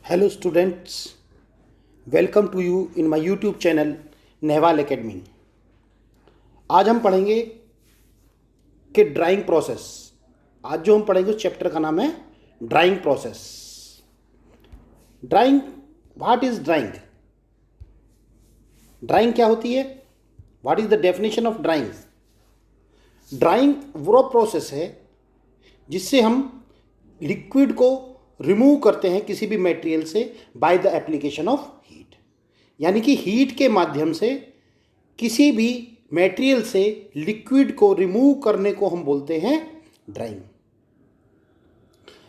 Hello students, welcome to you in my YouTube channel Nehwal academy. आज हम पढ़ेंगे कि ड्राइंग प्रोसेस। आज जो हम पढ़ेंगे उस चैप्टर का नाम है drawing process. Drawing, what is drawing? Drawing क्या होती है? What is the definition of drying? Drawing वो प्रोसेस है जिससे हम लिक्विड को रिमूव करते हैं किसी भी मटेरियल से bye the application of heat. यानी कि हीट के माध्यम से किसी भी मटेरियल से लिक्विड को रिमूव करने को हम बोलते हैं drying.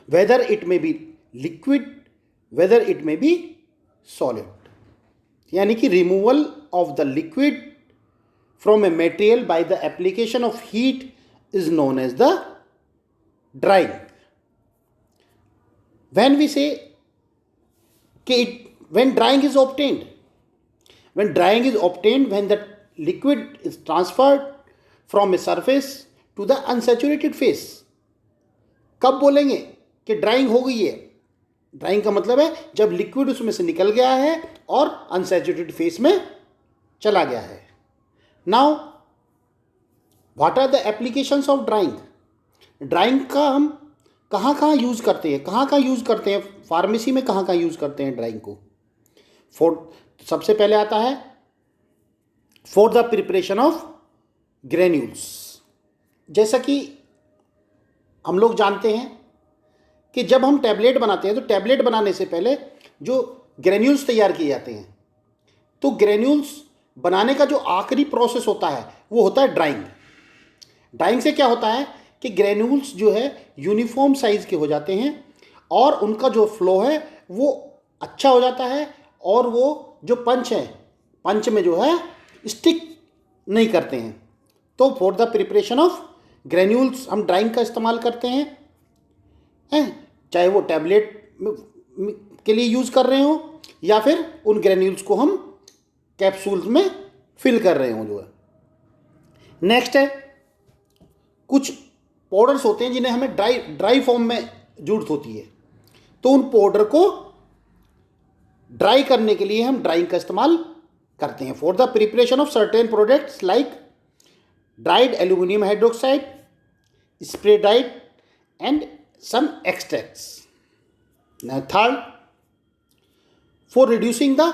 Whether it may be liquid, whether it may be solid. यानी कि removal of the liquid from a material by the application of heat is known as the drying. When we say when drying is obtained, when the liquid is transferred from a surface to the unsaturated phase। कब बोलेंगे कि drawing हो गई है? Drawing का मतलब है जब लिक्विड उसमें से निकल गया है और अनसैचुरेटेड फेस में चला गया है। Now what are the applications of drying? Drying का हम कहाँ यूज़ करते हैं? कहाँ यूज़ करते हैं? फार्मेसी में कहाँ यूज़ करते हैं ड्राइंग को? सबसे पहले आता है for the preparation of granules. जैसा कि हम लोग जानते हैं कि जब हम टैबलेट बनाते हैं तो टैबलेट बनाने से पहले जो ग्रेन्यूल्स तैयार किए जाते हैं, तो ग्रेन्यूल्स बनाने का जो आखिरी प्रोसेस होता है वो होता है ड्राइंग। ड्राइंग से क्या होता है कि ग्रेन्यूल्स जो है यूनिफॉर्म साइज़ के हो जाते हैं और उनका जो फ्लो है वो अच्छा हो जाता है और वो जो पंच है, पंच में जो है स्टिक नहीं करते हैं। तो for the preparation of granules हम ड्राइंग का इस्तेमाल करते हैं, चाहे वो टैबलेट के लिए यूज़ कर रहे हो या फिर उन ग्रेन्यूल्स को हम कैप्सूल्स में फिल कर रहे हो जो है। नेक्स्ट है, कुछ पाउडर्स होते हैं जिन्हें हमें ड्राई फॉर्म में ज़रूरत होती है, तो उन पाउडर को ड्राई करने के लिए हम ड्राइंग का इस्तेमाल करते हैं। For the preparation of certain products like dried aluminium hydroxide, spray dried and some extracts. Third, for reducing the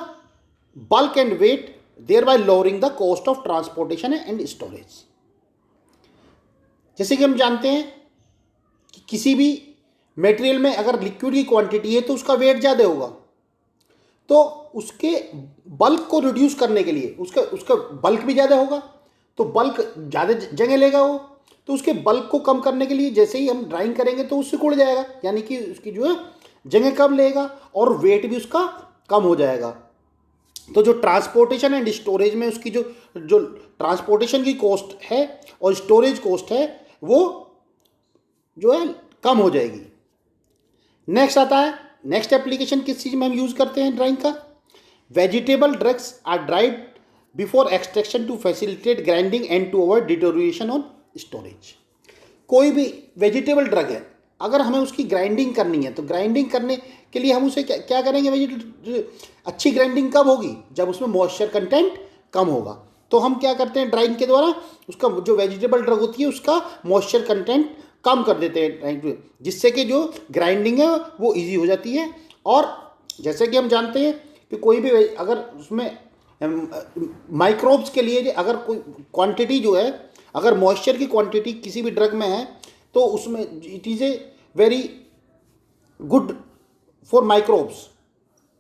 bulk and weight thereby lowering the cost of transportation and storage. जैसे कि हम जानते हैं कि किसी भी material में अगर लिक्विड की क्वांटिटी है तो उसका वेट ज़्यादा होगा, तो उसके बल्क को रिड्यूस करने के लिए उसका बल्क भी ज़्यादा होगा, तो बल्क ज़्यादा जगह लेगा वो, तो उसके बल्क को कम करने के लिए जैसे ही हम ड्राइंग करेंगे तो उससे सिकुड़ जाएगा, यानी कि उसकी जो है जगह कम लेगा और वेट भी उसका कम हो जाएगा। तो जो ट्रांसपोर्टेशन एंड स्टोरेज में उसकी जो ट्रांसपोर्टेशन की कॉस्ट है और स्टोरेज कॉस्ट है वो जो है कम हो जाएगी। नेक्स्ट आता है, नेक्स्ट एप्लीकेशन किस चीज़ में हम यूज़ करते हैं ड्राइंग का? Vegetable drugs are dried before extraction to facilitate grinding and to avoid deterioration on storage. कोई भी वेजिटेबल ड्रग है, अगर हमें उसकी ग्राइंडिंग करनी है तो ग्राइंडिंग करने के लिए हम उसे क्या करेंगे? अच्छी ग्राइंडिंग कब होगी? जब उसमें मॉइस्चर कंटेंट कम होगा। तो हम क्या करते हैं ड्राइंग के द्वारा उसका जो वेजिटेबल ड्रग होती है उसका मॉइस्चर कंटेंट कम कर देते हैं, जिससे कि जो ग्राइंडिंग है वो इजी हो जाती है। और जैसे कि हम जानते हैं कि कोई भी अगर उसमें माइक्रोब्स के लिए अगर कोई क्वांटिटी जो है, अगर मॉइस्चर की क्वांटिटी किसी भी ड्रग में है तो उसमें it is a very good for microbes.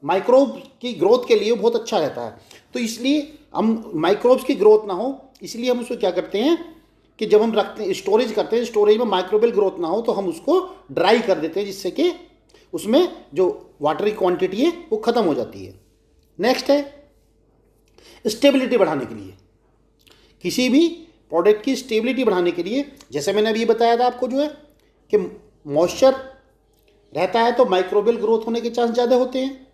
Microbe की ग्रोथ के लिए बहुत अच्छा रहता है। तो इसलिए हम माइक्रोब्स की ग्रोथ ना हो इसलिए हम उसको क्या करते हैं कि जब हम रखते हैं स्टोरेज करते हैं, स्टोरेज में माइक्रोबियल ग्रोथ ना हो तो हम उसको ड्राई कर देते हैं, जिससे कि उसमें जो वाटर की क्वांटिटी है वो ख़त्म हो जाती है। नेक्स्ट है स्टेबिलिटी बढ़ाने के लिए, किसी भी प्रोडक्ट की स्टेबिलिटी बढ़ाने के लिए, जैसे मैंने अभी बताया था आपको जो है कि मॉइस्चर रहता है तो माइक्रोबियल ग्रोथ होने के चांस ज़्यादा होते हैं।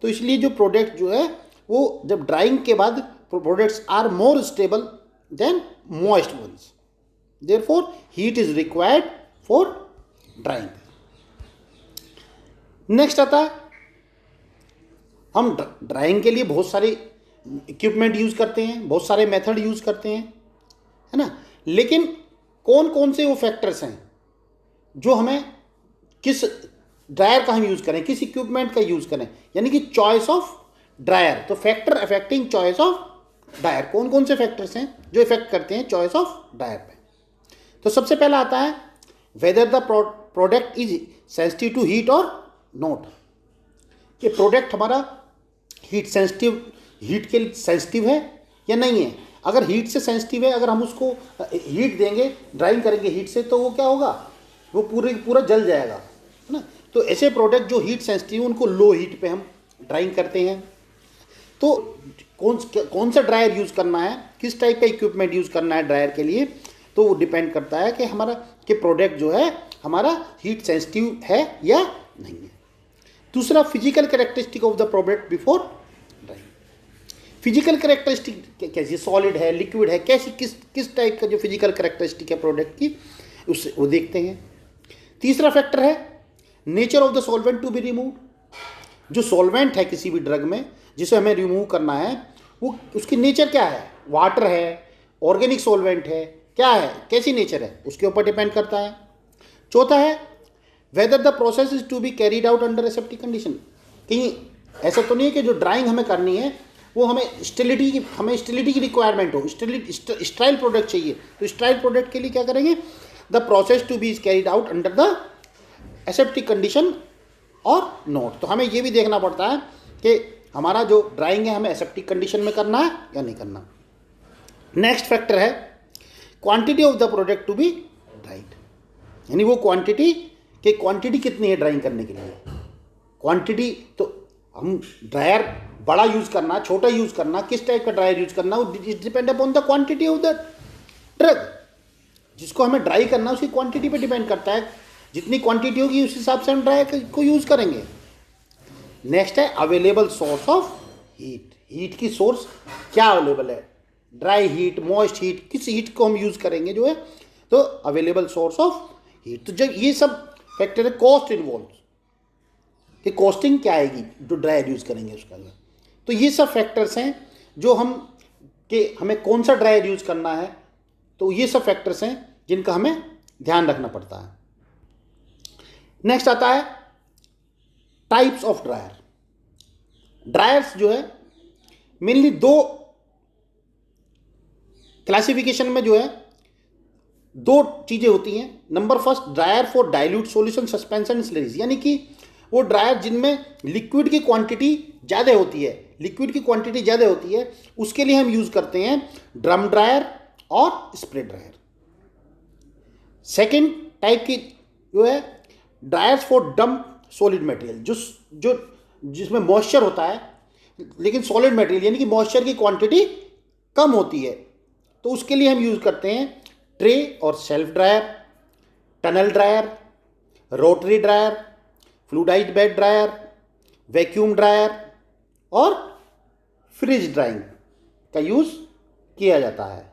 तो इसलिए जो प्रोडक्ट जो है वो जब ड्राइंग के बाद products are more stable than moist ones, therefore heat is required for drying. Next आता है हम ड्राइंग के लिए बहुत सारे इक्विपमेंट यूज़ करते हैं, बहुत सारे मेथड यूज़ करते हैं, है ना, लेकिन कौन कौन से वो फैक्टर्स हैं जो हमें किस ड्रायर का हम यूज़ करें, किस इक्विपमेंट का यूज़ करें, यानी कि चॉइस ऑफ ड्रायर। तो factor affecting choice of dryer, कौन कौन से फैक्टर्स हैं जो इफेक्ट करते हैं चॉइस ऑफ ड्रायर पे। तो सबसे पहला आता है whether the product is sensitive to heat और नॉट। ये प्रोडक्ट हमारा हीट के लिए सेंसिटिव है या नहीं है। अगर हीट से सेंसिटिव है, अगर हम उसको हीट देंगे, ड्राइंग करेंगे हीट से, तो वो क्या होगा, वो पूरा जल जाएगा, है ना। तो ऐसे प्रोडक्ट जो हीट सेंसिटिव, उनको लो हीट पे हम ड्राइंग करते हैं। तो कौन सा ड्रायर यूज़ करना है, किस टाइप का इक्विपमेंट यूज़ करना है ड्रायर के लिए, तो वो डिपेंड करता है कि हमारा प्रोडक्ट जो है हमारा हीट सेंसिटिव है या नहीं है। दूसरा, physical characteristic of the product before drawing. Physical characteristic कैसी, सॉलिड है, लिक्विड है, कैसी किस टाइप का जो फिजिकल कैरेक्टरिस्टिक है प्रोडक्ट की, उससे वो देखते हैं। तीसरा फैक्टर है nature of the solvent to be removed. जो सॉल्वेंट है किसी भी ड्रग में जिसे हमें रिमूव करना है, वो उसकी नेचर क्या है, वाटर है, ऑर्गेनिक सॉल्वेंट है, क्या है, कैसी नेचर है, उसके ऊपर डिपेंड करता है। चौथा है whether the process is to be carried out under aseptic condition. कहीं ऐसा तो नहीं है कि जो ड्राइंग हमें करनी है वो हमें स्टेरिलिटी की रिक्वायरमेंट हो, स्टाइल प्रोडक्ट चाहिए, तो स्टाइल प्रोडक्ट के लिए क्या करेंगे, the process to be carried out under the aseptic condition और नॉट। तो हमें ये भी देखना पड़ता है कि हमारा जो ड्राइंग है हमें एसेप्टिक कंडीशन में करना है या नहीं करना। नेक्स्ट फैक्टर है quantity of the product to be dried, यानी वो क्वांटिटी कितनी है ड्राइंग करने के लिए। क्वांटिटी तो हम ड्रायर बड़ा यूज़ करना, छोटा यूज़ करना, किस टाइप का ड्रायर यूज़ करना, वो depend upon the quantity of the drug. जिसको हमें ड्राई करना उसकी क्वांटिटी पे डिपेंड करता है, जितनी क्वांटिटी होगी उस हिसाब से हम ड्रायर को यूज़ करेंगे। नेक्स्ट है available source of heat. Heat की सोर्स क्या अवेलेबल है, ड्राई हीट, मॉइस्ट हीट, किस हीट को हम यूज़ करेंगे जो है, तो अवेलेबल सोर्स ऑफ हीट। तो जब ये सब फैक्टर है, कॉस्ट इन्वॉल्व, कि कॉस्टिंग क्या आएगी जो ड्रायर यूज़ करेंगे उसका। तो ये सब फैक्टर्स हैं जो हमें कौन सा ड्रायर यूज़ करना है, तो ये सब फैक्टर्स हैं जिनका हमें ध्यान रखना पड़ता है। नेक्स्ट आता है टाइप्स ऑफ ड्रायर। ड्रायर्स जो है मेनली दो क्लासिफिकेशन में जो है दो चीज़ें होती हैं। Number first, dryer for dilute solution suspension slurries, यानी कि वो ड्रायर जिनमें लिक्विड की क्वांटिटी ज़्यादा होती है, उसके लिए हम यूज़ करते हैं ड्रम ड्रायर और स्प्रे ड्रायर। सेकेंड टाइप की जो है dryers for dump solid material, जिसमें मॉइस्चर होता है लेकिन सॉलिड मटेरियल, यानी कि मॉइस्चर की क्वांटिटी कम होती है, तो उसके लिए हम यूज़ करते हैं ट्रे और shelf dryer, tunnel dryer, rotary dryer, fluidised bed dryer, vacuum dryer और फ्रिज ड्राइंग का यूज़ किया जाता है।